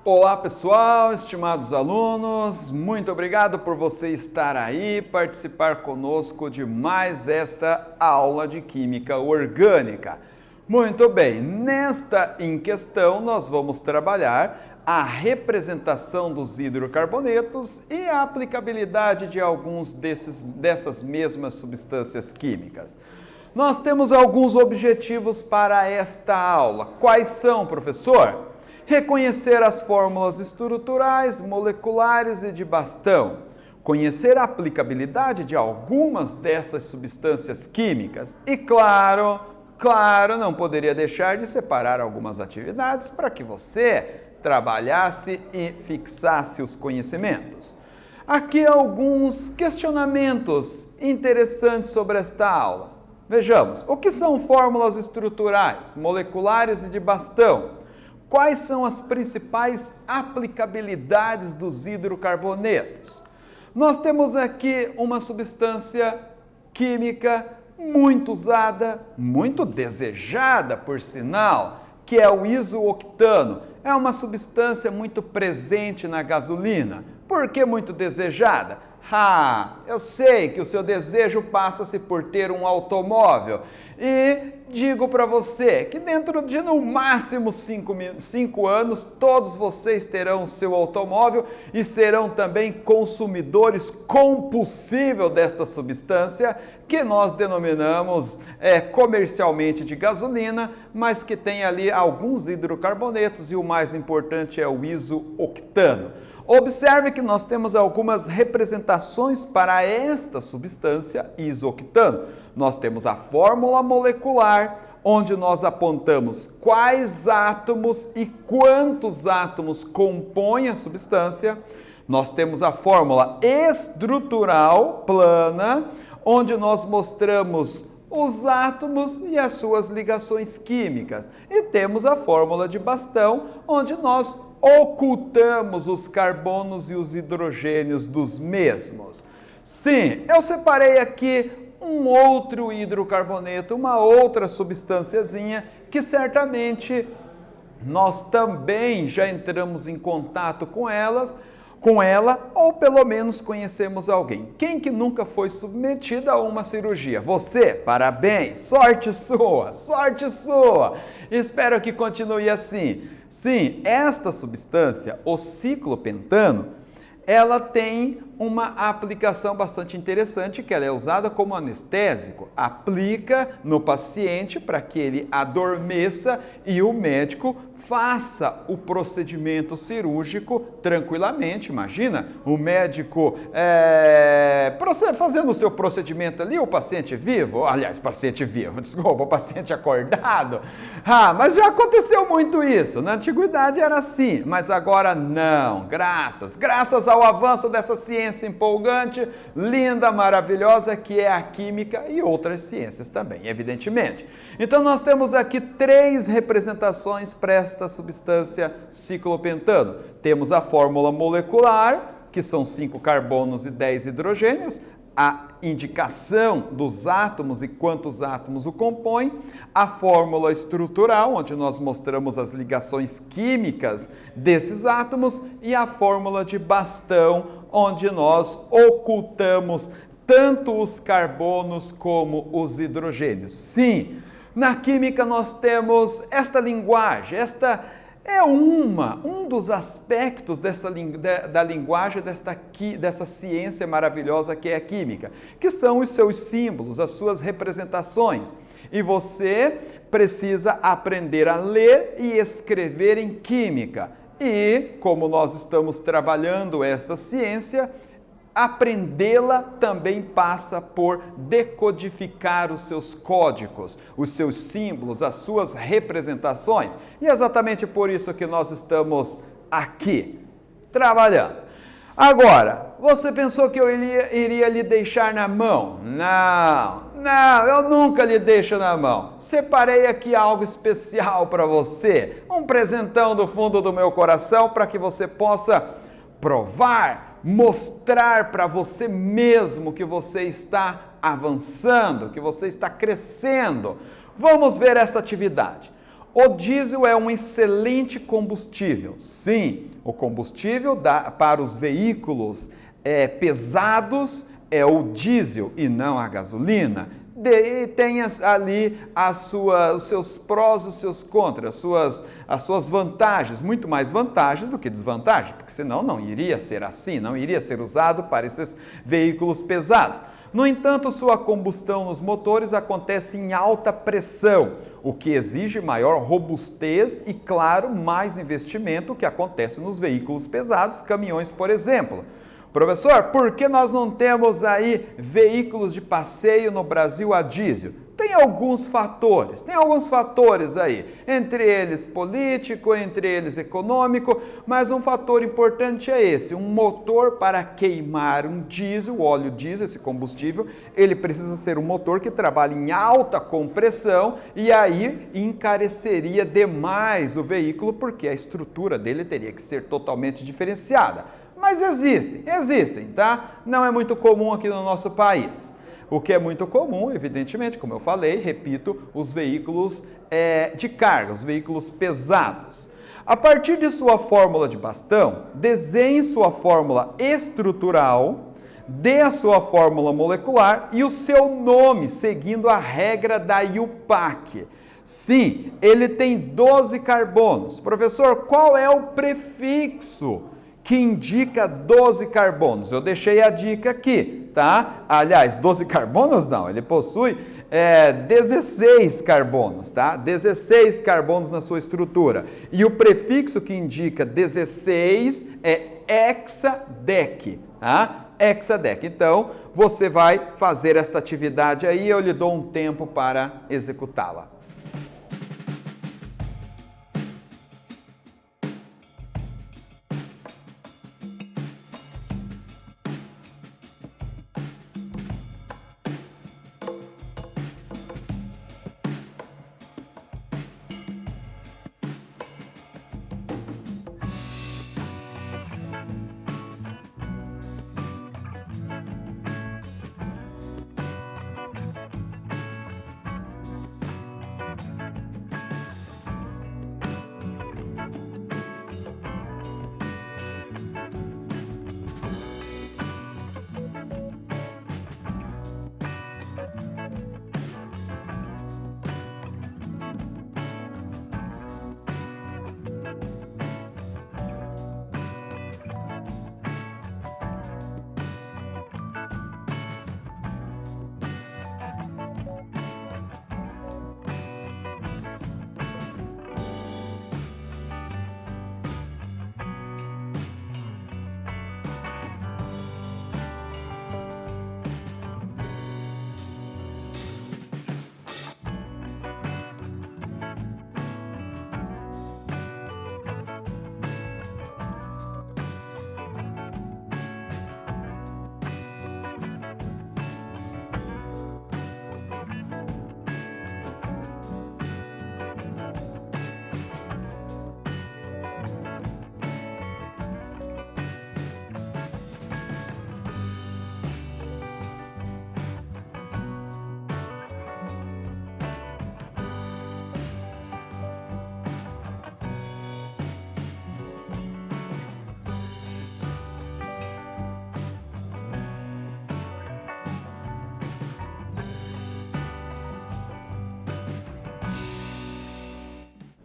Olá pessoal, estimados alunos, muito obrigado por você estar aí, participar conosco de mais esta aula de Química Orgânica. Muito bem, nesta em questão nós vamos trabalhar a representação dos hidrocarbonetos e a aplicabilidade de alguns dessas mesmas substâncias químicas. Nós temos alguns objetivos para esta aula. Quais são, professor? Reconhecer as fórmulas estruturais, moleculares e de bastão. Conhecer a aplicabilidade de algumas dessas substâncias químicas. E claro, não poderia deixar de separar algumas atividades para que você trabalhasse e fixasse os conhecimentos. Aqui alguns questionamentos interessantes sobre esta aula. Vejamos, o que são fórmulas estruturais, moleculares e de bastão? Quais são as principais aplicabilidades dos hidrocarbonetos? Nós temos aqui uma substância química muito usada, muito desejada, por sinal, que é o isooctano. É uma substância muito presente na gasolina. Por que muito desejada? Eu sei que o seu desejo passa-se por ter um automóvel. E digo para você que dentro de no máximo 5 anos, todos vocês terão o seu automóvel e serão também consumidores compulsíveis desta substância que nós denominamos comercialmente de gasolina, mas que tem ali alguns hidrocarbonetos e o mais importante é o isooctano. Observe que nós temos algumas representações para esta substância isooctano. Nós temos a fórmula molecular, onde nós apontamos quais átomos e quantos átomos compõem a substância. Nós temos a fórmula estrutural plana, onde nós mostramos os átomos e as suas ligações químicas. E temos a fórmula de bastão, onde nós ocultamos os carbonos e os hidrogênios dos mesmos. Sim, eu separei aqui um outro hidrocarboneto, uma outra substânciazinha que certamente nós também já entramos em contato com ela, ou pelo menos conhecemos alguém. Quem que nunca foi submetido a uma cirurgia? Você, parabéns, sorte sua, sorte sua. Espero que continue assim. Sim, esta substância, o ciclopentano, ela tem uma aplicação bastante interessante, que ela é usada como anestésico. Aplica no paciente para que ele adormeça e o médico faça o procedimento cirúrgico tranquilamente. Imagina o médico fazendo o seu procedimento ali, o paciente vivo, desculpa, o paciente acordado. Mas já aconteceu muito isso, na antiguidade era assim, mas agora não, graças ao avanço dessa ciência empolgante, linda, maravilhosa, que é a química e outras ciências também, evidentemente. Então nós temos aqui 3 representações para esta substância ciclopentano. Temos a fórmula molecular, que são 5 carbonos e 10 hidrogênios, a indicação dos átomos e quantos átomos o compõem, a fórmula estrutural, onde nós mostramos as ligações químicas desses átomos, e a fórmula de bastão, onde nós ocultamos tanto os carbonos como os hidrogênios. Sim, na química nós temos esta linguagem, esta é um dos aspectos da linguagem dessa ciência maravilhosa que é a química, que são os seus símbolos, as suas representações. E você precisa aprender a ler e escrever em química. E, como nós estamos trabalhando esta ciência, aprendê-la também passa por decodificar os seus códigos, os seus símbolos, as suas representações. E é exatamente por isso que nós estamos aqui, trabalhando. Agora, você pensou que eu iria lhe deixar na mão? Não, eu nunca lhe deixo na mão. Separei aqui algo especial para você, um presentão do fundo do meu coração para que você possa provar, mostrar para você mesmo que você está avançando, que você está crescendo. Vamos ver essa atividade. O diesel é um excelente combustível. Sim, o combustível para os veículos pesados é o diesel e não a gasolina. Tem ali os seus prós e os seus contras, as suas vantagens, muito mais vantagens do que desvantagens, porque senão não iria ser assim, não iria ser usado para esses veículos pesados. No entanto, sua combustão nos motores acontece em alta pressão, o que exige maior robustez e, claro, mais investimento, que acontece nos veículos pesados, caminhões, por exemplo. Professor, por que nós não temos aí veículos de passeio no Brasil a diesel? Tem alguns fatores aí, entre eles político, entre eles econômico, mas um fator importante é esse, um motor para queimar um diesel, o óleo diesel, esse combustível, ele precisa ser um motor que trabalhe em alta compressão e aí encareceria demais o veículo porque a estrutura dele teria que ser totalmente diferenciada. Mas existem, tá? Não é muito comum aqui no nosso país. O que é muito comum, evidentemente, como eu falei, repito, os veículos de carga, os veículos pesados. A partir de sua fórmula de bastão, desenhe sua fórmula estrutural, dê a sua fórmula molecular e o seu nome, seguindo a regra da IUPAC. Sim, ele tem 12 carbonos. Professor, qual é o prefixo que indica 12 carbonos? Eu deixei a dica aqui, tá? Aliás, 12 carbonos não, ele possui 16 carbonos, tá? 16 carbonos na sua estrutura. E o prefixo que indica 16 é hexadec, tá? Hexadec. Então, você vai fazer esta atividade aí e eu lhe dou um tempo para executá-la.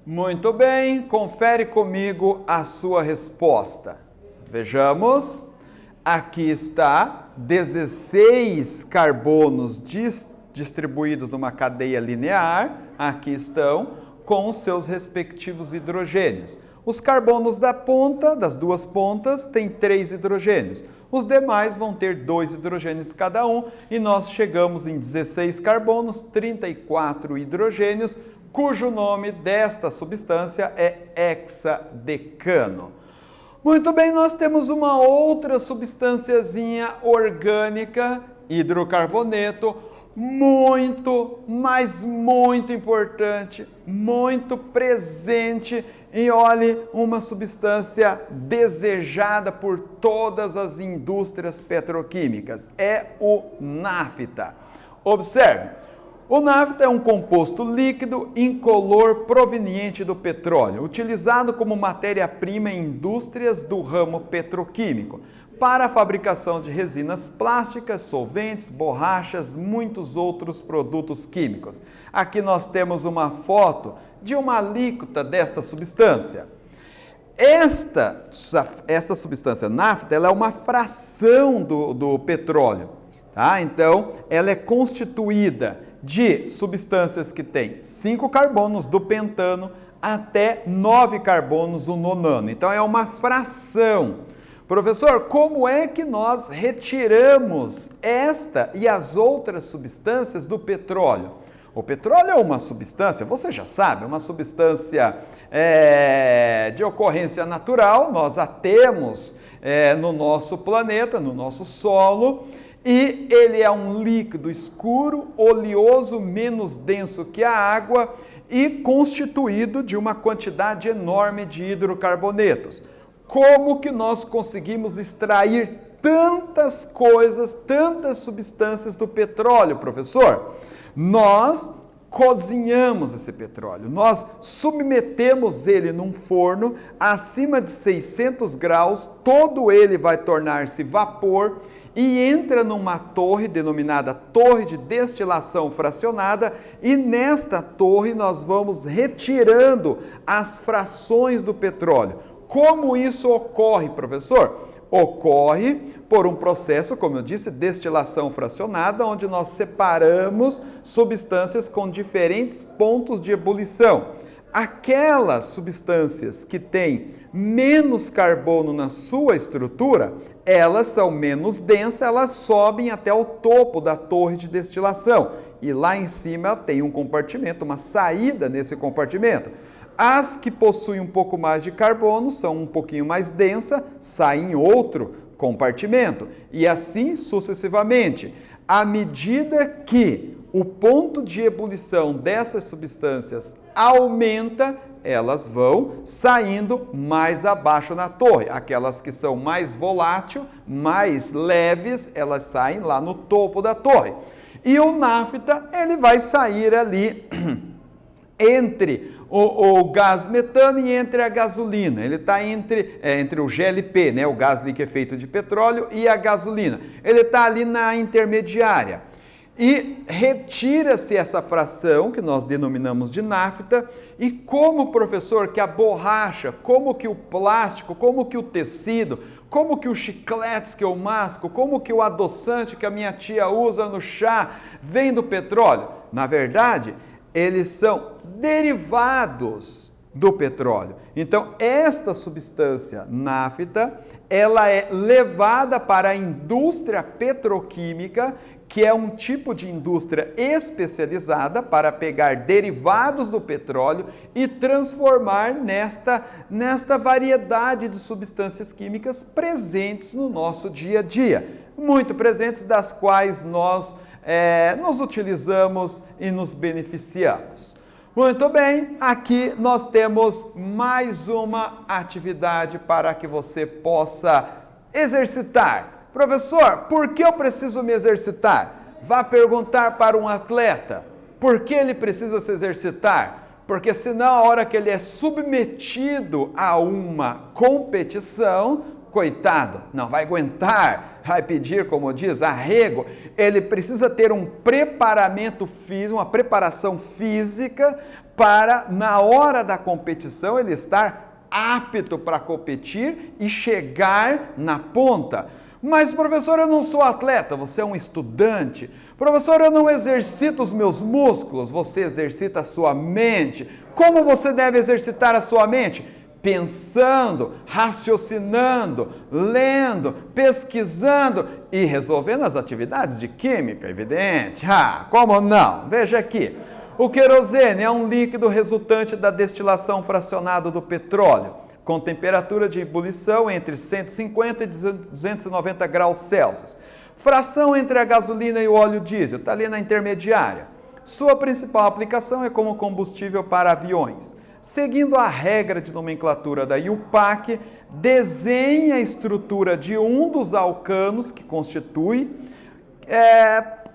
Muito bem, confere comigo a sua resposta. Vejamos, aqui está 16 carbonos distribuídos numa cadeia linear, aqui estão, com os seus respectivos hidrogênios. Os carbonos da ponta, das duas pontas, têm 3 hidrogênios. Os demais vão ter 2 hidrogênios cada um e nós chegamos em 16 carbonos, 34 hidrogênios, cujo nome desta substância é hexadecano. Muito bem, nós temos uma outra substânciazinha orgânica, hidrocarboneto, muito, mas muito importante, muito presente e olhe, uma substância desejada por todas as indústrias petroquímicas, é o nafta. Observe, O nafta é um composto líquido incolor proveniente do petróleo, utilizado como matéria-prima em indústrias do ramo petroquímico, para a fabricação de resinas plásticas, solventes, borrachas, muitos outros produtos químicos. Aqui nós temos uma foto de uma alíquota desta substância. Esta substância nafta, ela é uma fração do petróleo, tá? Então, ela é constituída de substâncias que têm 5 carbonos do pentano até 9 carbonos o nonano. Então, é uma fração. Professor, como é que nós retiramos esta e as outras substâncias do petróleo? O petróleo é uma substância, você já sabe, uma substância de ocorrência natural, nós a temos no nosso planeta, no nosso solo, e ele é um líquido escuro, oleoso, menos denso que a água e constituído de uma quantidade enorme de hidrocarbonetos. Como que nós conseguimos extrair tantas coisas, tantas substâncias do petróleo, professor? Nós cozinhamos esse petróleo, nós submetemos ele num forno acima de 600 graus, todo ele vai tornar-se vapor e entra numa torre denominada torre de destilação fracionada, e nesta torre nós vamos retirando as frações do petróleo. Como isso ocorre, professor? Ocorre por um processo, como eu disse, destilação fracionada, onde nós separamos substâncias com diferentes pontos de ebulição. Aquelas substâncias que têm menos carbono na sua estrutura, elas são menos densas, elas sobem até o topo da torre de destilação. E lá em cima tem um compartimento, uma saída nesse compartimento. As que possuem um pouco mais de carbono são um pouquinho mais densas, saem em outro compartimento. E assim sucessivamente. À medida que o ponto de ebulição dessas substâncias aumenta, elas vão saindo mais abaixo na torre. Aquelas que são mais voláteis, mais leves, elas saem lá no topo da torre. E o nafta, ele vai sair ali entre o gás metano e entre a gasolina. Ele está entre o GLP, né, o gás liquefeito de petróleo, e a gasolina. Ele está ali na intermediária. E retira-se essa fração, que nós denominamos de nafta, e como, professor, que a borracha, como que o plástico, como que o tecido, como que os chicletes que eu masco, como que o adoçante que a minha tia usa no chá vem do petróleo? Na verdade, eles são derivados do petróleo. Então, esta substância nafta, ela é levada para a indústria petroquímica, que é um tipo de indústria especializada para pegar derivados do petróleo e transformar nesta variedade de substâncias químicas presentes no nosso dia a dia, muito presentes, das quais nós nos utilizamos e nos beneficiamos. Muito bem, aqui nós temos mais uma atividade para que você possa exercitar. Professor, por que eu preciso me exercitar? Vá perguntar para um atleta por que ele precisa se exercitar. Porque senão, a hora que ele é submetido a uma competição, coitado, não vai aguentar, vai pedir, como diz, arrego. Ele precisa ter um preparamento físico, uma preparação física para, na hora da competição, ele estar apto para competir e chegar na ponta. Mas, professor, eu não sou atleta, você é um estudante. Professor, eu não exercito os meus músculos, você exercita a sua mente. Como você deve exercitar a sua mente? Pensando, raciocinando, lendo, pesquisando e resolvendo as atividades de química, evidente. Como não? Veja aqui. O querosene é um líquido resultante da destilação fracionada do petróleo, com temperatura de ebulição entre 150 e 290 graus Celsius. Fração entre a gasolina e o óleo diesel, está ali na intermediária. Sua principal aplicação é como combustível para aviões. Seguindo a regra de nomenclatura da IUPAC, desenhe a estrutura de um dos alcanos que constitui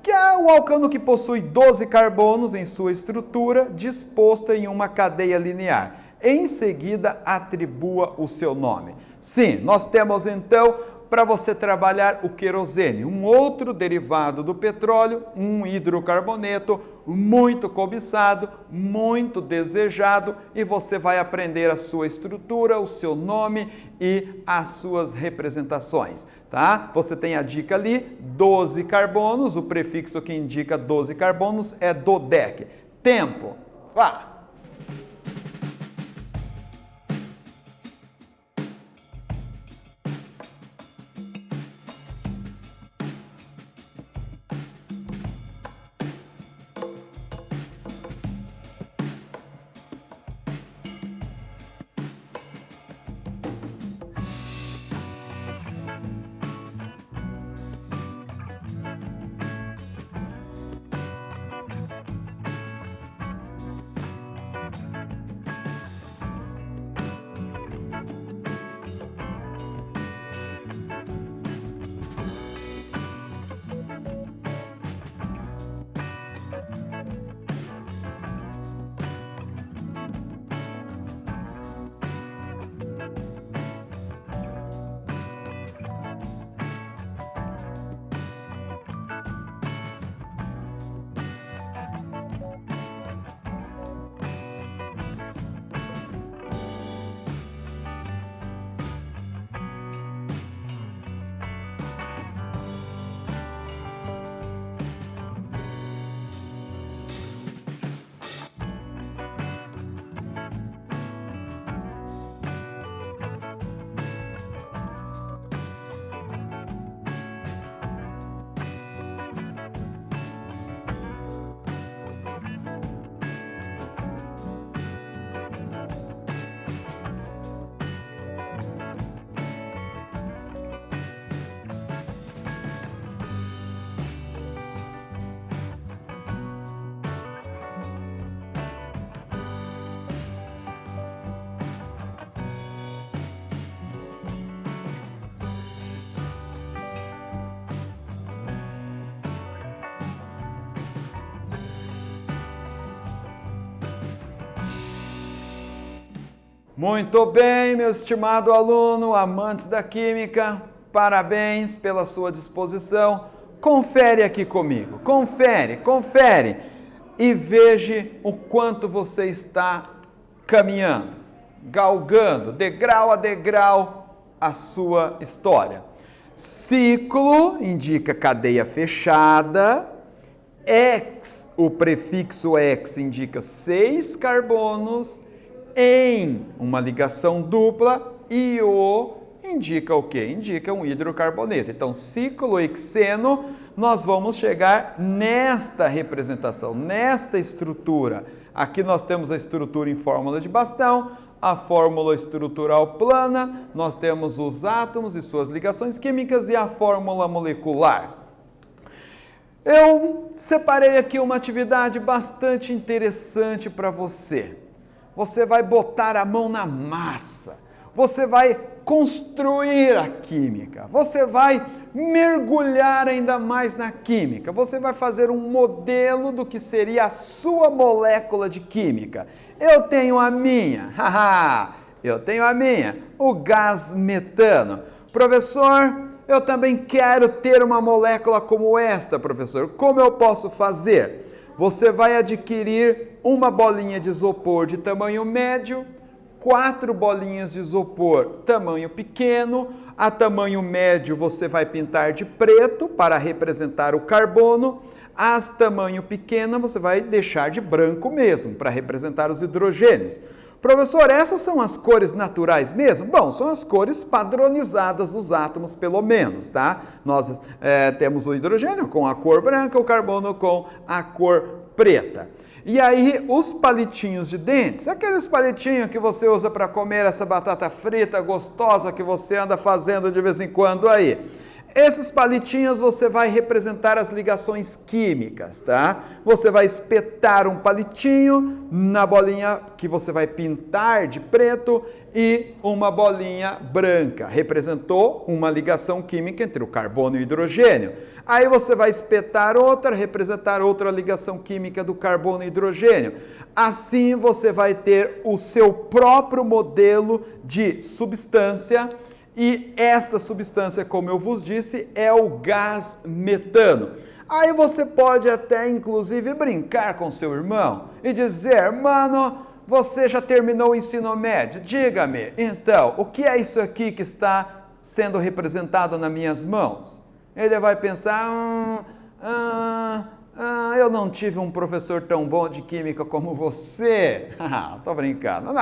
que é o alcano que possui 12 carbonos em sua estrutura, disposta em uma cadeia linear. Em seguida, atribua o seu nome. Sim, nós temos então, para você trabalhar o querosene, um outro derivado do petróleo, um hidrocarboneto, muito cobiçado, muito desejado, e você vai aprender a sua estrutura, o seu nome e as suas representações, tá? Você tem a dica ali, 12 carbonos, o prefixo que indica 12 carbonos é dodec. Tempo, vá! Muito bem, meu estimado aluno, amantes da química, parabéns pela sua disposição. Confere aqui comigo, confere e veja o quanto você está caminhando, galgando, degrau a degrau, a sua história. Ciclo indica cadeia fechada, X, o prefixo X indica 6 carbonos, em uma ligação dupla, e o indica o quê? Indica um hidrocarboneto. Então, ciclo hexeno, nós vamos chegar nesta representação, nesta estrutura. Aqui nós temos a estrutura em fórmula de bastão, a fórmula estrutural plana, nós temos os átomos e suas ligações químicas e a fórmula molecular. Eu separei aqui uma atividade bastante interessante para você. Você vai botar a mão na massa, você vai construir a química, você vai mergulhar ainda mais na química, você vai fazer um modelo do que seria a sua molécula de química. Eu tenho a minha, o gás metano. Professor, eu também quero ter uma molécula como esta, professor. Como eu posso fazer? Você vai adquirir uma bolinha de isopor de tamanho médio, 4 bolinhas de isopor tamanho pequeno. A tamanho médio você vai pintar de preto para representar o carbono. As tamanho pequeno você vai deixar de branco mesmo, para representar os hidrogênios. Professor, essas são as cores naturais mesmo? Bom, são as cores padronizadas dos átomos, pelo menos, tá? Nós temos o hidrogênio com a cor branca, o carbono com a cor preta. E aí, os palitinhos de dentes, aqueles palitinhos que você usa para comer essa batata frita gostosa que você anda fazendo de vez em quando aí. Esses palitinhos você vai representar as ligações químicas, tá? Você vai espetar um palitinho na bolinha que você vai pintar de preto e uma bolinha branca. Representou uma ligação química entre o carbono e o hidrogênio. Aí você vai espetar outra, representar outra ligação química do carbono e hidrogênio. Assim você vai ter o seu próprio modelo de substância. E esta substância, como eu vos disse, é o gás metano. Aí você pode até, inclusive, brincar com seu irmão e dizer: mano, você já terminou o ensino médio? Diga-me, então, o que é isso aqui que está sendo representado nas minhas mãos? Ele vai pensar: eu não tive um professor tão bom de química como você. Tô brincando,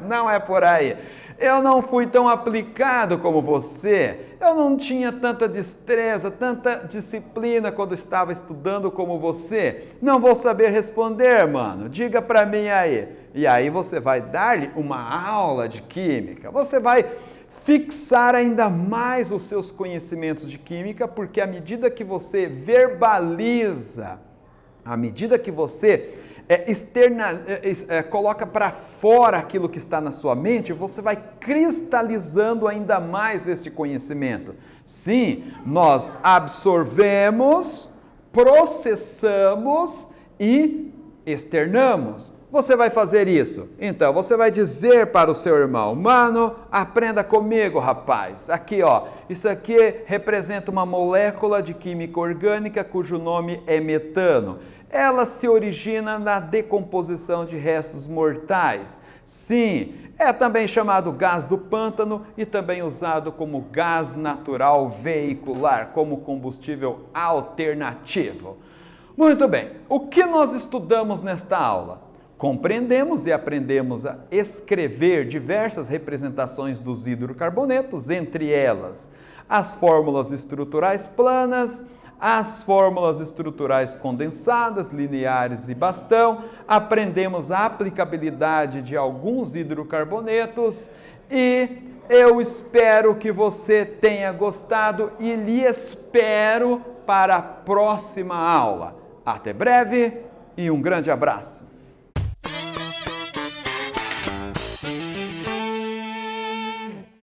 não é por aí. Eu não fui tão aplicado como você. Eu não tinha tanta destreza, tanta disciplina quando estava estudando como você. Não vou saber responder, mano. Diga pra mim aí. E aí você vai dar-lhe uma aula de química. Você vai fixar ainda mais os seus conhecimentos de química, porque à medida que você verbaliza, à medida que você coloca para fora aquilo que está na sua mente, você vai cristalizando ainda mais este conhecimento. Sim, nós absorvemos, processamos e externamos. Você vai fazer isso. Então, você vai dizer para o seu irmão: mano, aprenda comigo, rapaz. Aqui, ó, isso aqui representa uma molécula de química orgânica cujo nome é metano. Ela se origina na decomposição de restos mortais. Sim, é também chamado gás do pântano e também usado como gás natural veicular, como combustível alternativo. Muito bem, o que nós estudamos nesta aula? Compreendemos e aprendemos a escrever diversas representações dos hidrocarbonetos, entre elas as fórmulas estruturais planas, as fórmulas estruturais condensadas, lineares e bastão. Aprendemos a aplicabilidade de alguns hidrocarbonetos e eu espero que você tenha gostado e lhe espero para a próxima aula. Até breve e um grande abraço!